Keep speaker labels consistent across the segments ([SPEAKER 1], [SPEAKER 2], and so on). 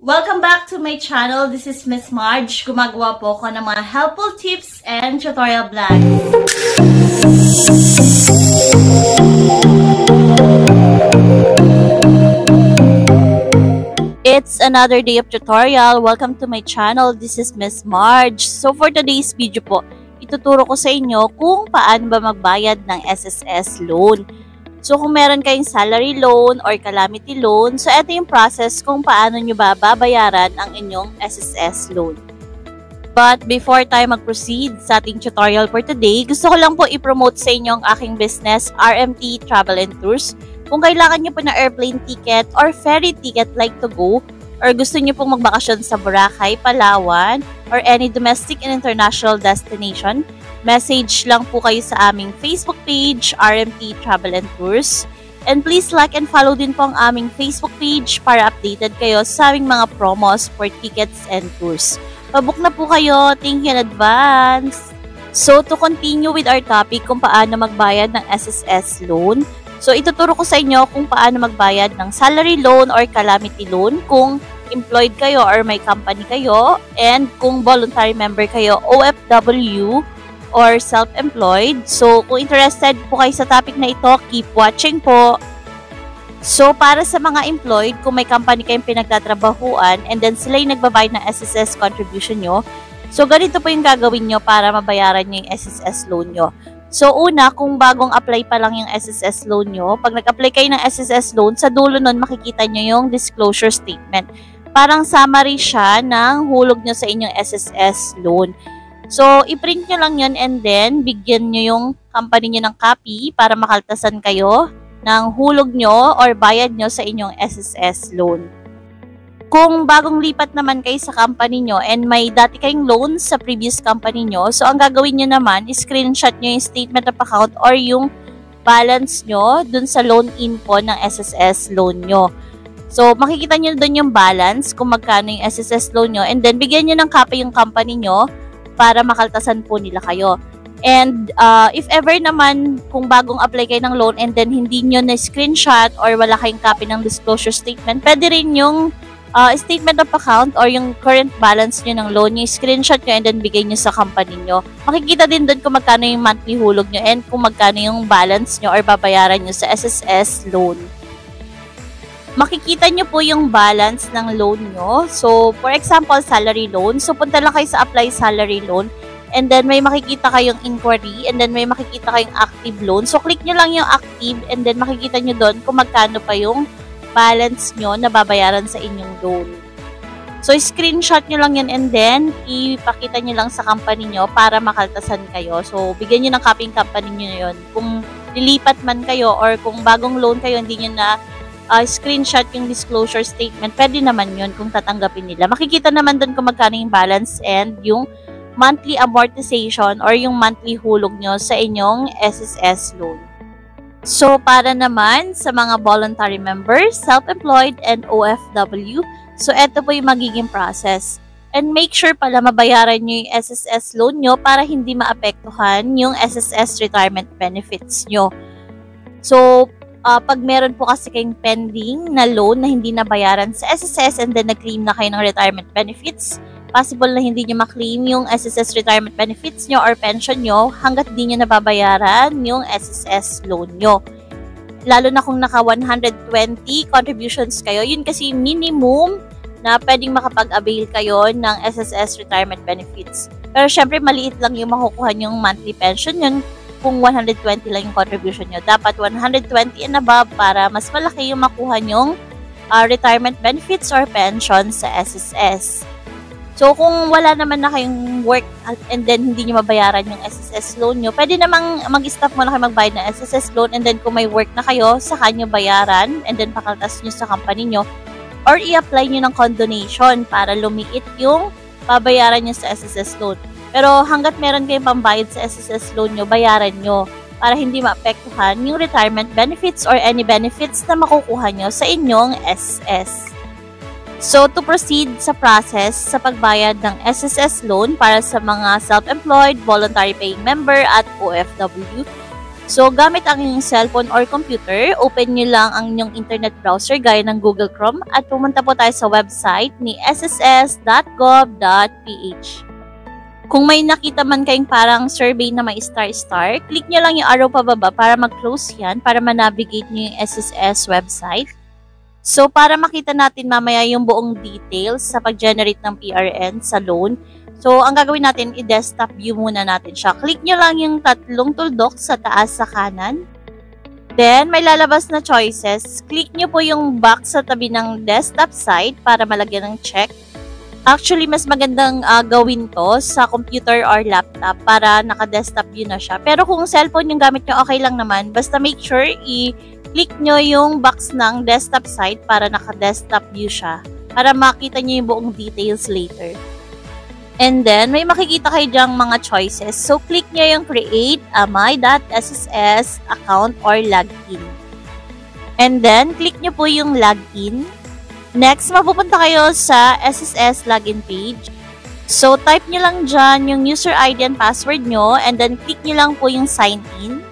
[SPEAKER 1] Welcome back to my channel. This is Miss Marge. Gumagawa po ako ng mga helpful tips and tutorial vlogs. It's another day of tutorial. Welcome to my channel. This is Miss Marge. So for today's video po, ituturo ko sa inyo kung paano ba magbayad ng SSS loan. So, kung meron kayong salary loan or calamity loan, so ito yung process kung paano nyo ba babayaran ang inyong SSS loan. But before tayo mag-proceed sa ating tutorial for today, gusto ko lang po i-promote sa inyo ang aking business, RMT Travel and Tours. Kung kailangan nyo po ng airplane ticket or ferry ticket like to go, or gusto nyo pong magbakasyon sa Boracay, Palawan, or any domestic and international destination, message lang po kayo sa aming Facebook page, RMT Travel and Tours. And please like and follow din po ang aming Facebook page para updated kayo sa aming mga promos for tickets and tours. Pabook na po kayo. Thank you in advance. So, to continue with our topic kung paano magbayad ng SSS loan. So, ituturo ko sa inyo kung paano magbayad ng salary loan or calamity loan kung employed kayo or may company kayo, and kung voluntary member kayo, OFW, or self-employed. So, kung interested po kayo sa topic na ito, keep watching po. So, para sa mga employed, kung may company kayong pinagtatrabahuan and then sila yung nagbabayad ng SSS contribution nyo, so ganito po yung gagawin nyo para mabayaran nyo yung SSS loan nyo. So, una, kung bagong apply pa lang yung SSS loan nyo, pag nag-apply kayo ng SSS loan, sa dulo nun makikita nyo yung disclosure statement. Parang summary siya ng hulog nyo sa inyong SSS loan. So, i-print nyo lang yun and then bigyan nyo yung company nyo ng copy para makaltasan kayo ng hulog nyo or bayad nyo sa inyong SSS loan. Kung bagong lipat naman kayo sa company nyo and may dati kayong loan sa previous company nyo, so ang gagawin nyo naman, screenshot nyo yung statement of account or yung balance nyo dun sa loan info ng SSS loan nyo. So, makikita nyo dun yung balance kung magkano yung SSS loan nyo and then bigyan nyo ng copy yung company nyo para makaltasan po nila kayo. And if ever naman, kung bagong apply kayo ng loan and then hindi nyo na-screenshot or wala kayong copy ng disclosure statement, pwede rin yung statement of account or yung current balance nyo ng loan, yung screenshot nyo and then bigay nyo sa company nyo. Makikita din doon kung magkano yung monthly hulog nyo and kung magkano yung balance nyo or babayaran nyo sa SSS loan. Makikita nyo po yung balance ng loan nyo. So, for example, salary loan. So, punta lang kayo sa apply salary loan. And then, may makikita kayong inquiry. And then, may makikita kayong active loan. So, click nyo lang yung active. And then, makikita nyo doon kung magkano pa yung balance nyo na babayaran sa inyong loan. So, screenshot nyo lang yan. And then, ipakita nyo lang sa company nyo para makaltasan kayo. So, bigyan nyo ng copy yung company nyo yun. Kung lilipat man kayo or kung bagong loan kayo, hindi nyo na screenshot yung disclosure statement, pwede naman yun kung tatanggapin nila. Makikita naman doon kung magkano yung balance and yung monthly amortization or yung monthly hulog nyo sa inyong SSS loan. So, para naman sa mga voluntary members, self-employed, and OFW, so eto po yung magiging process. And make sure pala mabayaran nyo yung SSS loan nyo para hindi maapektuhan yung SSS retirement benefits nyo. So, pag meron po kasi kayong pending na loan na hindi nabayaran sa SSS and then nag-claim na kayo ng retirement benefits, possible na hindi nyo ma-claim yung SSS retirement benefits nyo or pension nyo hanggat di nyo nababayaran yung SSS loan nyo. Lalo na kung naka 120 contributions kayo, yun kasi minimum na pwedeng makapag-avail kayo ng SSS retirement benefits. Pero syempre maliit lang yung makukuha yung monthly pension yun. Kung 120 lang yung contribution nyo. Dapat 120 and above para mas malaki yung makuha nyong retirement benefits or pension sa SSS. So, kung wala naman na kayong work and then hindi nyo mabayaran yung SSS loan nyo, pwede namang mag-stop mo na kayo magbayad ng SSS loan and then kung may work na kayo, saka nyo bayaran and then pakaltas nyo sa company nyo or i-apply nyo ng condonation para lumiit yung babayaran nyo sa SSS loan. Pero hanggat meron kayong pambayad sa SSS loan nyo, bayaran nyo para hindi maapektuhan yung retirement benefits or any benefits na makukuha nyo sa inyong SS. So, to proceed sa process sa pagbayad ng SSS loan para sa mga self-employed, voluntary paying member at OFW, So, gamit ang inyong cellphone or computer, open nyo lang ang inyong internet browser gaya ng Google Chrome at pumunta po tayo sa website ni sss.gov.ph. Kung may nakita man kayong parang survey na may star-star, click nyo lang yung arrow pababa para mag-close yan para ma-navigate nyo yung SSS website. So, para makita natin mamaya yung buong details sa pag-generate ng PRN sa loan, so, ang gagawin natin, i-desktop view muna natin siya. Click nyo lang yung tatlong tuldok sa taas sa kanan. Then, may lalabas na choices. Click nyo po yung box sa tabi ng desktop site para malagyan ng check. Actually, mas magandang gawin to sa computer or laptop para naka-desktop view na siya. Pero kung cellphone yung gamit nyo, okay lang naman. Basta make sure i-click nyo yung box ng desktop site para naka-desktop view siya. Para makita nyo yung buong details later. And then, may makikita kayo dyang mga choices. So, click nyo yung create a my.sss account or login. And then, click nyo po yung login. Next, mapupunta kayo sa SSS login page. So, type nyo lang dyan yung user ID and password nyo. And then, click nyo lang po yung sign in.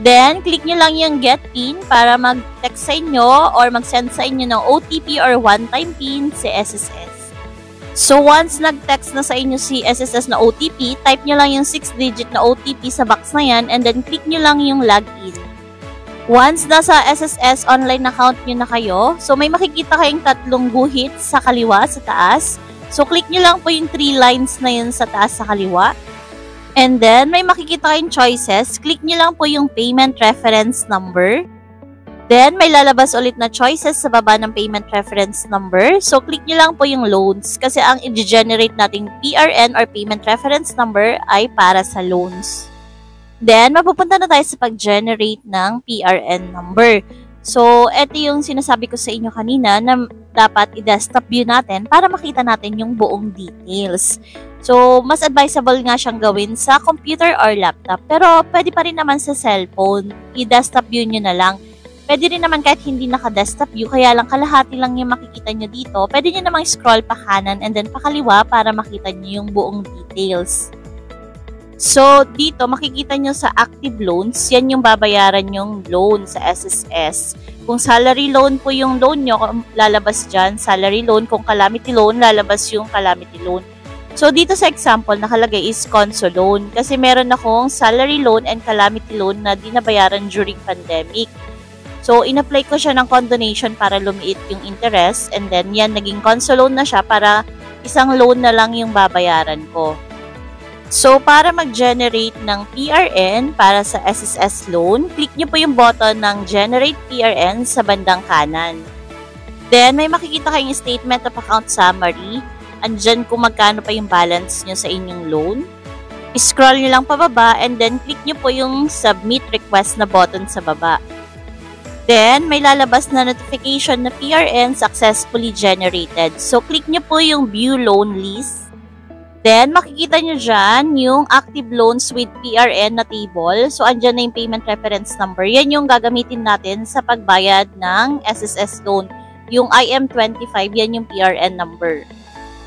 [SPEAKER 1] Then, click nyo lang yung get pin para mag-text sa inyo or mag-send sa inyo ng OTP or one-time pin si SSS. So, once nag-text na sa inyo si SSS na OTP, type nyo lang yung 6-digit na OTP sa box na yan and then click nyo lang yung login. Once nasa SSS online account nyo na kayo, so may makikita kayong tatlong guhit sa kaliwa, sa taas. So, click nyo lang po yung 3 lines na yun sa taas sa kaliwa. And then, may makikita kayong choices. Click nyo lang po yung payment reference number. Then, may lalabas ulit na choices sa baba ng payment reference number. So, click nyo lang po yung loans kasi ang i-generate nating PRN or payment reference number ay para sa loans. Then, mapupunta na tayo sa pag-generate ng PRN number. So, ito yung sinasabi ko sa inyo kanina na dapat i-desktop view natin para makita natin yung buong details. So, mas advisable nga siyang gawin sa computer or laptop. Pero, pwede pa rin naman sa cellphone. I-desktop view nyo na lang. Pwede rin naman kahit hindi naka-desktop view, kaya lang kalahati lang yung makikita nyo dito. Pwede nyo namang scroll pa kanan and then pa kaliwa para makita nyo yung buong details. So, dito makikita nyo sa active loans, yan yung babayaran yung loan sa SSS. Kung salary loan po yung loan nyo, lalabas dyan, salary loan. Kung calamity loan, lalabas yung calamity loan. So, dito sa example, nakalagay is conso loan. Kasi meron akong salary loan and calamity loan na di nabayaran during pandemic. So, in-apply ko siya ng condonation para lumiit yung interest. And then, yan, naging conso loan na siya para isang loan na lang yung babayaran ko. So, para mag-generate ng PRN para sa SSS loan, click nyo po yung button ng Generate PRN sa bandang kanan. Then, may makikita kayong Statement of Account Summary. Andyan kung magkano pa yung balance nyo sa inyong loan. I-scroll nyo lang pababa and then click nyo po yung Submit Request na button sa baba. Then, may lalabas na notification na PRN successfully generated. So, click nyo po yung View Loan List. Then, makikita nyo dyan yung active loans with PRN na table. So, andyan na yung payment reference number. Yan yung gagamitin natin sa pagbayad ng SSS loan. Yung IM25, yan yung PRN number.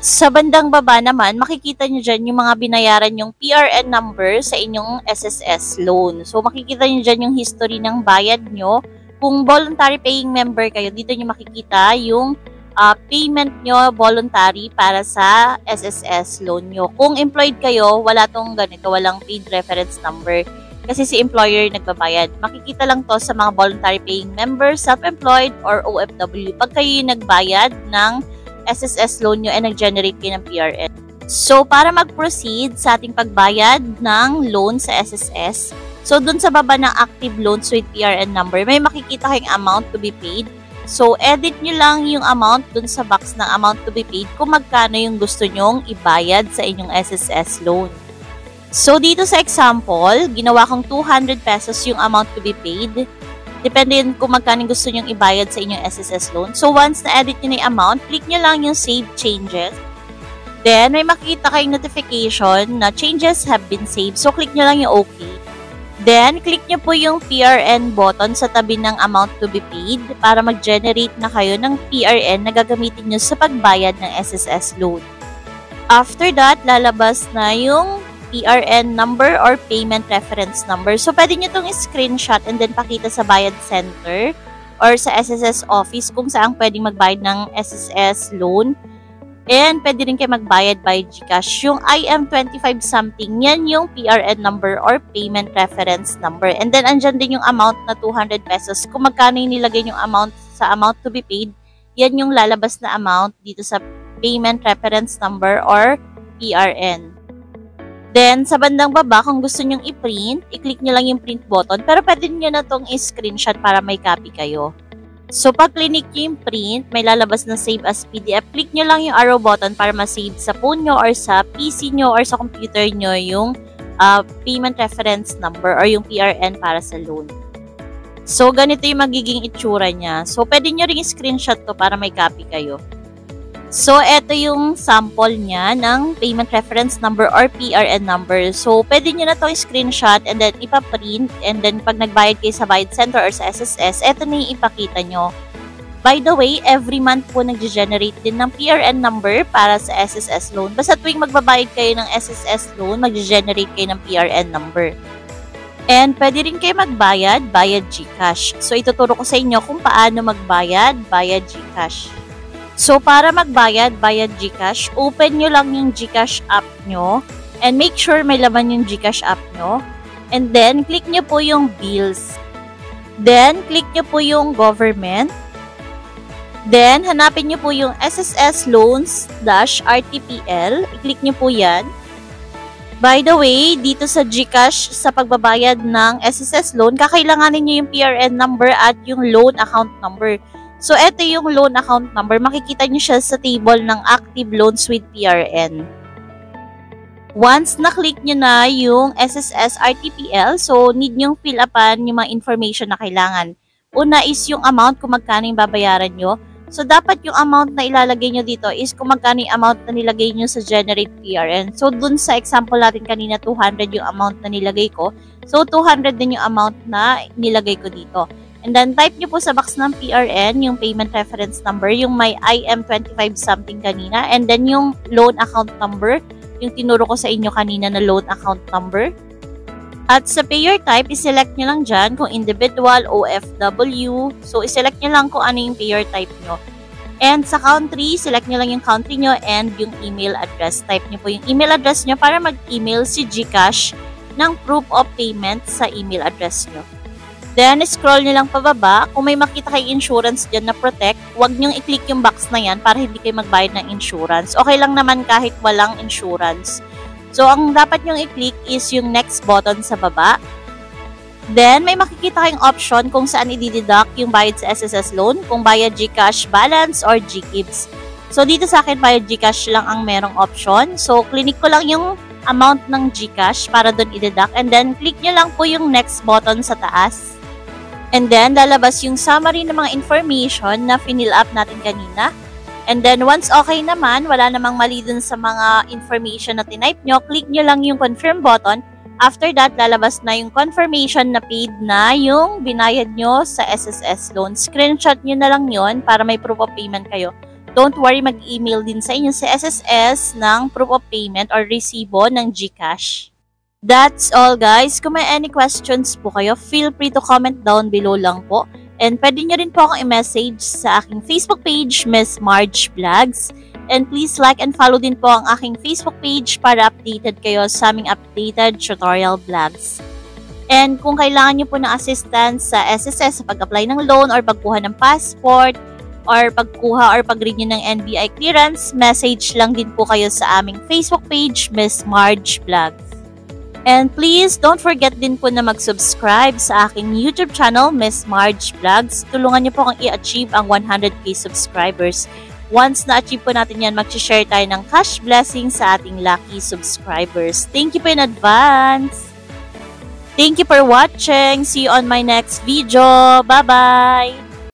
[SPEAKER 1] Sa bandang baba naman, makikita nyo dyan yung mga binayaran yung PRN number sa inyong SSS loan. So, makikita nyo dyan yung history ng bayad nyo. Kung voluntary paying member kayo, dito nyo makikita yung payment nyo voluntary para sa SSS loan nyo. Kung employed kayo, wala tong ganito, walang paid reference number. Kasi si employer nagbabayad. Makikita lang to sa mga voluntary paying member, self-employed, or OFW. Pag kayo yung nagbayad ng SSS loan nyo and nag-generate kayo ng PRN. So, para mag-proceed sa ating pagbayad ng loan sa SSS, so, dun sa baba ng active loans with PRN number, may makikita kayong amount to be paid. So, edit nyo lang yung amount dun sa box ng amount to be paid kung magkano yung gusto nyong ibayad sa inyong SSS loan. So, dito sa example, ginawa kong 200 pesos yung amount to be paid. Depende yun kung magkano gusto nyong ibayad sa inyong SSS loan. So, once na-edit nyo na yung amount, click nyo lang yung Save Changes. Then, may makikita kayong notification na changes have been saved. So, click nyo lang yung OK. Then, click nyo po yung PRN button sa tabi ng amount to be paid para mag-generate na kayo ng PRN na gagamitin nyo sa pagbayad ng SSS loan. After that, lalabas na yung PRN number or payment reference number. So, pwede nyo itong screenshot and then pakita sa Bayad Center or sa SSS office kung saan pwedeng magbayad ng SSS loan. And pwede rin kayo magbayad by GCash. Yung IM25 something, yan yung PRN number or payment reference number. And then, andyan din yung amount na 200 pesos. Kung magkano yung nilagay yung amount sa amount to be paid, yan yung lalabas na amount dito sa payment reference number or PRN. Then, sa bandang baba, kung gusto nyong i-print, i-click nyo lang yung print button. Pero pwede nyo na itong i-screenshot para may copy kayo. So, pag click nyo yung print, may lalabas na save as PDF. Click nyo lang yung arrow button para ma-save sa phone nyo or sa PC nyo or sa computer nyo yung payment reference number or yung PRN para sa loan. So, ganito yung magiging itsura niya. So, pwede nyo ring i-screenshot to para may copy kayo. So, ito yung sample niya ng payment reference number or PRN number. So, pwede nyo na itong screenshot and then ipaprint. And then, pag nagbayad kayo sa Bayad Center or sa SSS, ito na yung ipakita nyo. By the way, every month po nag-generate din ng PRN number para sa SSS loan. Basta tuwing magbabayad kayo ng SSS loan, mag-generate kayo ng PRN number. And pwede rin kayo magbayad via GCash. So, ituturo ko sa inyo kung paano magbayad via GCash. So, para magbayad via GCash, open nyo lang yung GCash app nyo and make sure may laman yung GCash app nyo. And then, click nyo po yung bills. Then, click nyo po yung government. Then, hanapin nyo po yung SSS loans-RTPL. I-click nyo po yan. By the way, dito sa GCash, sa pagbabayad ng SSS loan, kakailanganin nyo yung PRN number at yung loan account number. So, ito yung loan account number. Makikita nyo siya sa table ng active loans with PRN. Once na-click nyo na yung SSS RTPL, so need nyong fill upan yung mga information na kailangan. Una is yung amount kung magkano yung babayaran nyo. So, dapat yung amount na ilalagay nyo dito is kung magkano yung amount na nilagay nyo sa Generate PRN. So, dun sa example natin kanina, 200 yung amount na nilagay ko. So, 200 din yung amount na nilagay ko dito. And then, type nyo po sa box ng PRN yung payment reference number, yung may IM25 something kanina, and then yung loan account number, yung tinuro ko sa inyo kanina na loan account number. At sa payer type, iselect nyo lang dyan kung individual, OFW. So, iselect nyo lang kung ano yung payer type nyo. And sa country, select nyo lang yung country nyo and yung email address. Type nyo po yung email address nyo para mag-email si GCash ng proof of payment sa email address nyo. Then, scroll nyo lang pababa. Kung may makita kayo insurance dyan na protect, huwag nyong i-click yung box na yan para hindi kayo magbayad ng insurance. Okay lang naman kahit walang insurance. So, ang dapat nyong i-click is yung next button sa baba. Then, may makikita kayong option kung saan i-deduct yung bayad sa SSS loan, kung bayad GCash balance or GCash. So, dito sa akin, bayad GCash lang ang merong option. So, click ko lang yung amount ng GCash para doon i-deduct. And then, click nyo lang po yung next button sa taas. And then, lalabas yung summary ng mga information na finill up natin kanina. And then, once okay naman, wala namang mali dun sa mga information na tinype nyo, click nyo lang yung confirm button. After that, lalabas na yung confirmation na paid na yung binayad nyo sa SSS loan. Screenshot nyo na lang yon para may proof of payment kayo. Don't worry, mag-email din sa inyo sa SSS ng proof of payment or resibo ng GCash. That's all guys. Kung may any questions po kayo, feel free to comment down below lang po. And pwede nyo rin po akong i-message sa aking Facebook page, Miss Marge Vlogs. And please like and follow din po ang aking Facebook page para updated kayo sa aming updated tutorial vlogs. And kung kailangan nyo po ng assistance sa SSS sa pag-apply ng loan or pagkuha ng passport, or pagkuha or pag-read nyo ng NBI clearance, message lang din po kayo sa aming Facebook page, Miss Marge Vlogs. And please, don't forget din po na mag-subscribe sa aking YouTube channel, Miss Marge Vlogs. Tulungan niyo po akong i-achieve ang 100k subscribers. Once na-achieve po natin yan, mag-share tayo ng cash blessing sa ating lucky subscribers. Thank you po in advance! Thank you for watching! See you on my next video! Bye-bye!